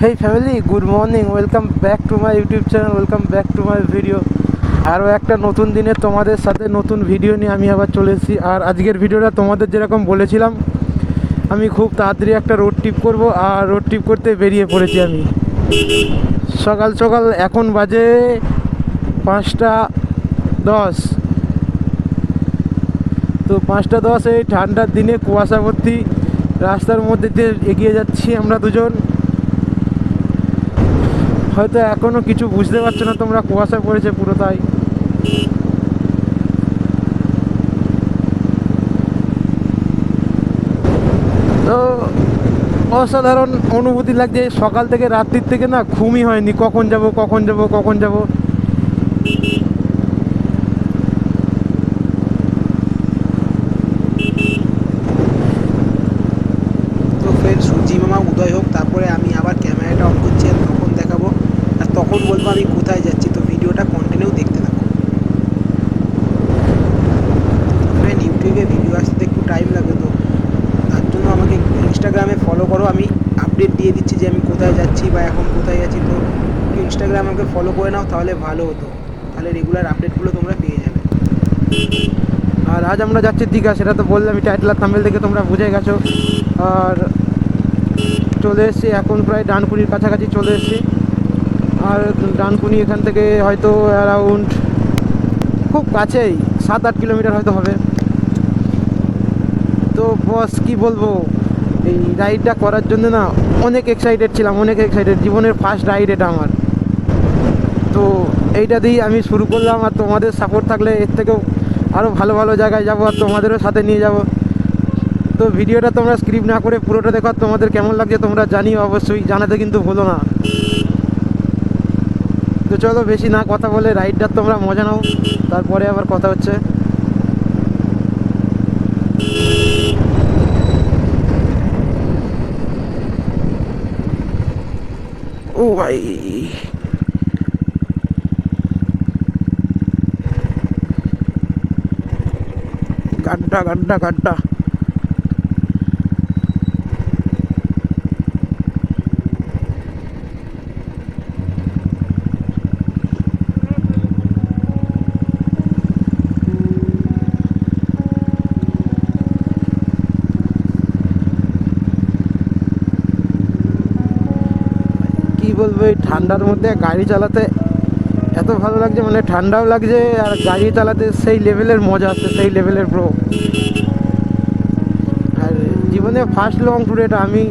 Hey family, good morning. Welcome back to my YouTube channel. Welcome back to my video. আরও একটা নতুন দিনে তোমাদের সাথে নতুন ভিডিও নিয়ে আমি আবার চলে এসেছি। আর আজকের ভিডিওটা তোমাদের যেরকম বলেছিলাম, আমি খুব তাড়াতাড়ি একটা রোড ট্রিপ করব, আর রোড ট্রিপ করতে বেরিয়ে পড়েছি আমি সকাল সকাল। এখন বাজে 5:10। তো 5:10 এই ঠান্ডার দিনে কুয়াশা ভর্তি রাস্তার মধ্যে দিয়ে এগিয়ে যাচ্ছি আমরা দুজন। হয়তো এখনও কিছু বুঝতে পারছো না তোমরা, কুয়াশা পড়েছে পুরো, তাই তো অসাধারণ অনুভূতি লাগছে। সকাল থেকে রাত্রির থেকে না ঘুমই হয়নি, কখন যাব কখন যাব কখন যাব। তো ফ্রেন্ড, সূর্যি মামা উদয় হোক, তারপরে আমি আবার ক্যামেরাটা অন করছি আর তখন দেখাবো, আর তখন বলবো আমি কোথায় যাচ্ছি। তো ভিডিওটা কন্টিনিউ দেখতে থাকো। ফ্রেন্ড, ইউটিউবে ভিডিও আসতে একটু টাইম লাগে, তো তার জন্য আমাকে ইনস্টাগ্রামে ফলো করো। আমি আপডেট দিয়ে দিচ্ছি যে আমি কোথায় যাচ্ছি বা এখন কোথায় যাচ্ছি। তো ইনস্টাগ্রামে আমাকে ফলো করে নাও, তাহলে ভালো হতো, তাহলে রেগুলার আপডেটগুলো তোমরা পেয়ে যাবে। আর আজ আমরা যাচ্ছি দীঘা, সেটা তো বললাম টাইটেল আর থাম্বনেল থেকে তোমরা বুঝে গেছো। আর চলে এসেছি এখন, প্রায় ডানকুনির কাছাকাছি চলে এসেছি। আর ডানকুনি এখান থেকে হয়তো অ্যারাউন্ড খুব কাছেই 7-8 কিলোমিটার হয়তো হবে। তো বস কি বলবো, এই রাইডটা করার জন্য না অনেক এক্সাইটেড ছিলাম, অনেক এক্সাইটেড। জীবনের ফার্স্ট রাইড এটা আমার। তো এইটা দিয়েই আমি শুরু করলাম, আর তোমাদের সাপোর্ট থাকলে এর থেকেও আরও ভালো ভালো জায়গায় যাবো আর তোমাদেরও সাথে নিয়ে যাব। তো ভিডিওটা তোমরা স্ক্রিপ্ট না করে পুরোটা দেখো, আর তোমাদের কেমন লাগছে তোমরা জানিও, অবশ্যই জানাতে কিন্তু ভুলো না। তো চলো বেশি না কথা বলে রাইডটার তোমরা মজা নাও, তারপরে আবার কথা হচ্ছে। ও ভাই, গাড্ডা গাড্ডা গাড্ডা। কি বলবো, এই ঠান্ডার মধ্যে গাড়ি চালাতে এত ভালো লাগছে, মানে ঠান্ডাও লাগছে আর গাড়ি চালাতে সেই লেভেলের মজা আসছে, সেই লেভেলের প্রো। আর জীবনে ফার্স্ট লং ট্যুর এটা। আমি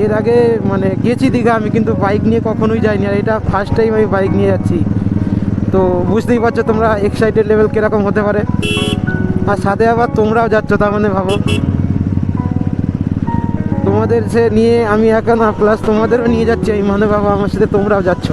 এর আগে মানে গেছি দীঘা আমি, কিন্তু বাইক নিয়ে কখনোই যাইনি, আর এটা ফার্স্ট টাইম আমি বাইক নিয়ে যাচ্ছি। তো বুঝতেই পারছো তোমরা এক্সাইটেড লেভেল কীরকম হতে পারে। আর সাথে আবার তোমরাও যাচ্ছ, তার মানে ভাবো তোমাদের সে নিয়ে আমি একা না, প্লাস তোমাদেরও নিয়ে যাচ্ছি আমি, মানে ভাবো আমার সাথে তোমরাও যাচ্ছ।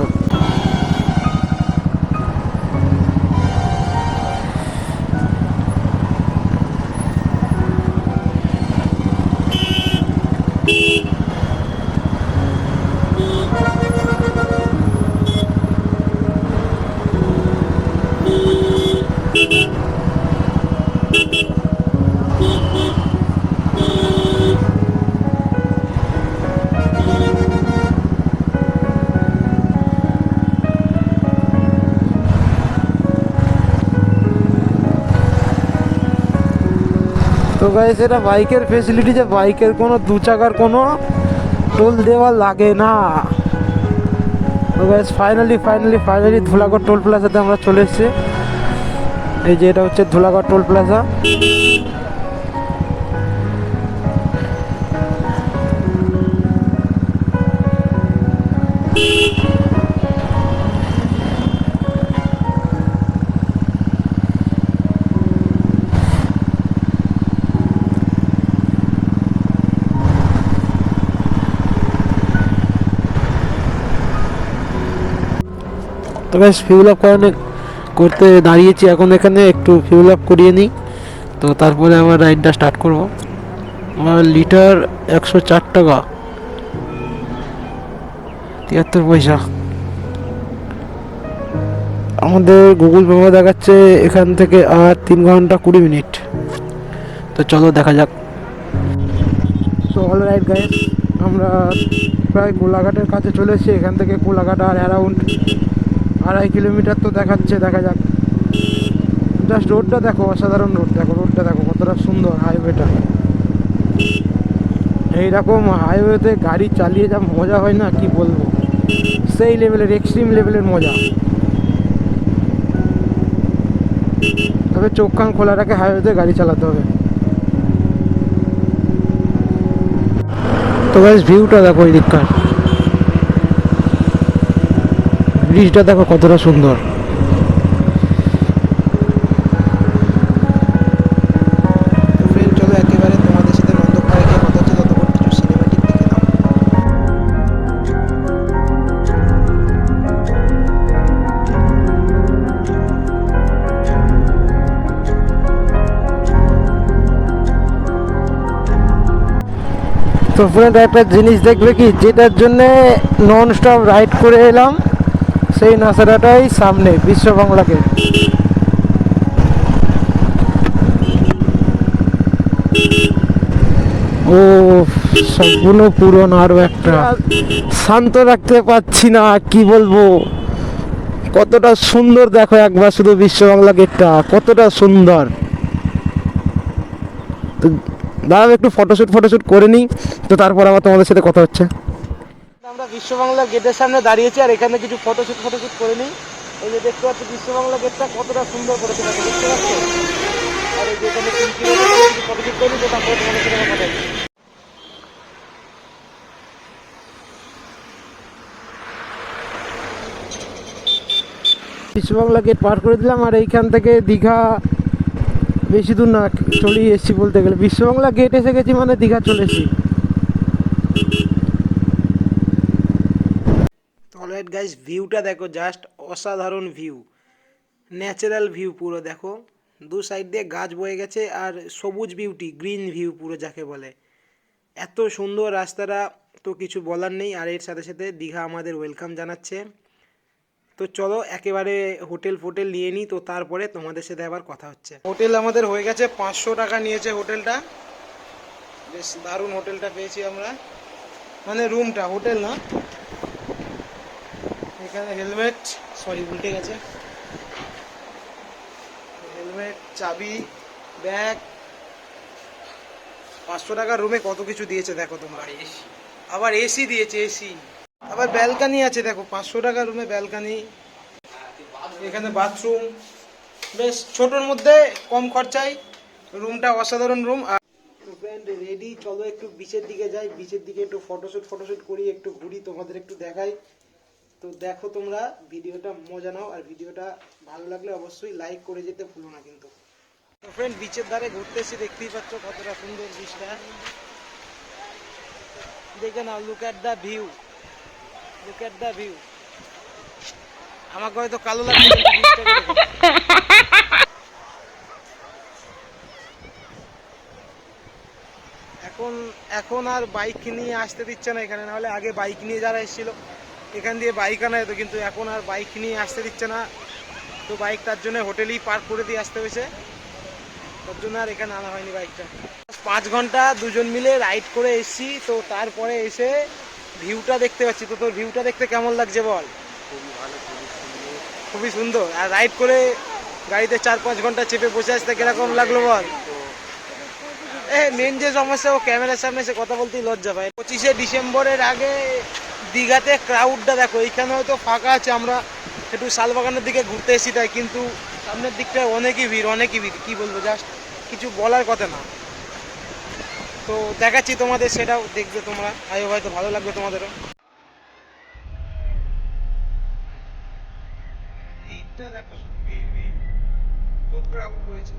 তো গাইস, এটা বাইকের ফেসিলিটি যে বাইকের কোনো দু চাকার কোনো টোল দেওয়া লাগে না। তো গাইস, ফাইনালি ধুলাগড় টোল প্লাজাতে আমরা চলে এসেছি। এই যে এটা হচ্ছে ধুলাগড় টোল প্লাজা। তো গাইস, ফিউল আপ করতে দাঁড়িয়েছি এখন এখানে, একটু ফিউল আপ করিয়ে নিই, তো তারপরে আবার রাইডটা স্টার্ট করবো। আমার লিটার 104 টাকা 73 পয়সা। আমাদের গুগল ম্যাপে দেখাচ্ছে এখান থেকে আর 3 ঘন্টা 20 মিনিট। তো চলো দেখা যাক। তো অল রাইট গাইস, আমরা প্রায় কোলাঘাটের কাছে চলে এসেছি। এখান থেকে কোলাঘাট আর অ্যারাউন্ড 2.5 কিলোমিটার তো দেখাচ্ছে, দেখা যাক। জাস্ট রোডটা দেখো, অসাধারণ রোড দেখো, রোডটা দেখো কতটা সুন্দর, হাইওয়েটা। এইরকম হাইওয়েতে গাড়ি চালিয়ে যা মজা হয় না, কি বলবো, সেই লেভেলের, এক্সট্রিম লেভেলের মজা। তবে চোখ কান খোলা রাখে হাইওয়েতে গাড়ি চালাতে হবে। তো গাইস ভিউটা দেখো এই দিককার, ব্রিজটা দেখো কতটা সুন্দর। তো ফ্রেন্ড চলো একেবারে তোমাদের সাথে নন্দকুমারে গিয়ে কথা হচ্ছে, ততক্ষণ কিছু সিনেমেটিক দেখে নাও। তো ফ্রেন্ড একটা জিনিস দেখবে কি, যেটার জন্যে নন স্টপ রাইড করে এলাম, সেই নাসারাটাই সামনে, বিশ্ব বাংলাকে। ও সম্পূর্ণ পুরনো, আরো একটা শান্ত রাখতে পারছি না, কি বলবো, কতটা সুন্দর দেখো একবার শুধু বিশ্ব বাংলা গেটটা, কতটা সুন্দর। তো দাঁড়াও একটু ফটোশ্যুট করে নিই, তো তারপর আবার তোমাদের সাথে কথা হচ্ছে। আমরা বিশ্ব বাংলা গেটের সামনে দাঁড়িয়েছি, আর এখানে কিছু ফটোশ্যুট করে নিই। এই যে দেখতে পাচ্ছি বিশ্ব বাংলা গেটটা কতটা সুন্দর করেছে, দেখতে পাচ্ছ। আর এই যে এখানে কিছু ফটোশ্যুট করে নিই, তো তারপরে তোমাদের সাথে কথা হচ্ছে। বিশ্ববাংলা গেট পার করে দিলাম, আর এইখান থেকে দীঘা বেশি দূর না, চলেই এসেছি বলতে গেলে। বিশ্ববাংলা গেট এসে গেছি মানে দীঘা চলে এসেছি। অলরাইট গাইস, ভিউটা দেখো, জাস্ট অসাধারণ ভিউ, ন্যাচারাল ভিউ পুরো দেখো। দু সাইড দিয়ে গাছ বয়ে গেছে, আর সবুজ বিউটি, গ্রিন ভিউ পুরো যাকে বলে। এত সুন্দর রাস্তাটা, তো কিছু বলার নেই। আর এর সাথে সাথে দীঘা আমাদের ওয়েলকাম জানাচ্ছে। তো চলো একেবারে হোটেল নিয়ে নিই, তো তারপরে তোমাদের সাথে আবার কথা হচ্ছে। হোটেল আমাদের হয়ে গেছে, 500 টাকা নিয়েছে হোটেলটা। বেশ দারুণ হোটেলটা পেয়েছি আমরা, মানে রুমটা, হোটেল না। এখানে হেলমেট, সরি উল্টে গেছে, হেলমেট, চাবি, ব্যাগ। 500 টাকার রুমে কত কিছু দিয়েছে দেখো তোমরা। আবার এসি দিয়েছে, এসি, আবার ব্যালকানি আছে দেখো, 500 টাকার রুমে ব্যালকানি, এখানে বাথরুম। বেশ ছোটোর মধ্যে কম খরচায় রুমটা, অসাধারণ রুম। আর ফ্রেন্ড রেডি, চলো একটু বিচের দিকে যাই, বিচের দিকে একটু ফটোশ্যুট করি, একটু ঘুরি, তোমাদের একটু দেখাই। তো দেখো তোমরা ভিডিওটা মজা নাও, আর ভিডিওটা ভালো লাগলে অবশ্যই লাইক করে যেতে ভুলো না কিন্তু। তো ফ্রেন্ড বিচের ধারে ঘুরতে এসে দেখতেই পাচ্ছ কতটা সুন্দর বিচটা, দেখে নাও। Look at the view, look at the view. আমাকে হয়তো কালো লাগছে, কিন্তু বিচটাকে দেখো। এখন আর বাইক নিয়ে আসতে দিচ্ছে না এখানে, নাহলে আগে বাইক নিয়ে যারা এসেছিল এখান দিয়ে বাইক আনা যেত, কিন্তু এখন আর বাইক নিয়ে আসতে দিচ্ছে না। তো বাইক তার জন্য হোটেলেই পার্ক করে দিয়ে আসতে হয়েছে, তার জন্য আর এখানে আনা হয়নি বাইকটা। 5 ঘন্টা দুজন মিলে রাইড করে এসেছি, তো তারপরে এসে ভিউটা দেখতে পাচ্ছি। তো তোর ভিউটা দেখতে কেমন লাগছে বল? খুবই ভালো, খুবই সুন্দর। আর রাইড করে গাড়িতে 4-5 ঘন্টা চেপে বসে আসতে কিরকম লাগলো বল? মেন যে সমস্যা, ও ক্যামেরার সামনে এসে কথা বলতেই লজ্জা পায়। 25শে ডিসেম্বরের আগে দীঘাতে ক্রাউডটা দেখো, এইখানে হয়তো ফাঁকা আছে, আমরা একটু শালবাগানের দিকে ঘুরতে এসেছি তাই, কিন্তু সামনের দিকটায় অনেকই ভিড়, কি বলবো, জাস্ট কিছু বলার কথা না। তো দেখাচ্ছি তোমাদের, সেটাও দেখবে তোমরা, হয়তো ভালো লাগবে তোমাদেরও। এইটা দেখো, খুব ক্রাউড হয়েছে।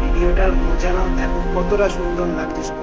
ভিডিওটার মজা নাও, দেখো কতটা সুন্দর লাগছে।